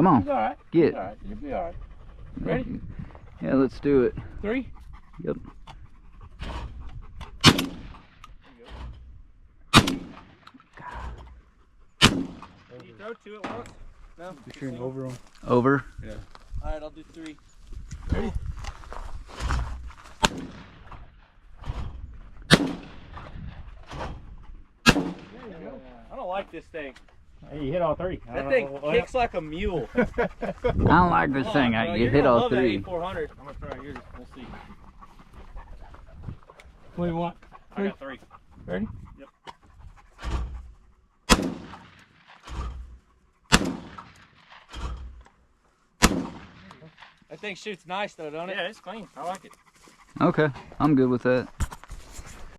Come on. He's all right. Get. He's all right. You'll be all right. Ready? Yeah, let's do it. 3. Yep. Can you throw 2 at once? No. Be sure and over them. Over. Yeah. All right, I'll do 3. Ready? I don't like this thing. Hey, you hit all 3. That thing kicks like a mule. I don't like this thing. Bro, You you're hit gonna all love that 3. 8400. I'm gonna try yours. We'll see. What do you want? I got 3. Ready? Yep. That thing shoots nice though, don't it? Yeah, it's clean. I like it. Okay, I'm good with that.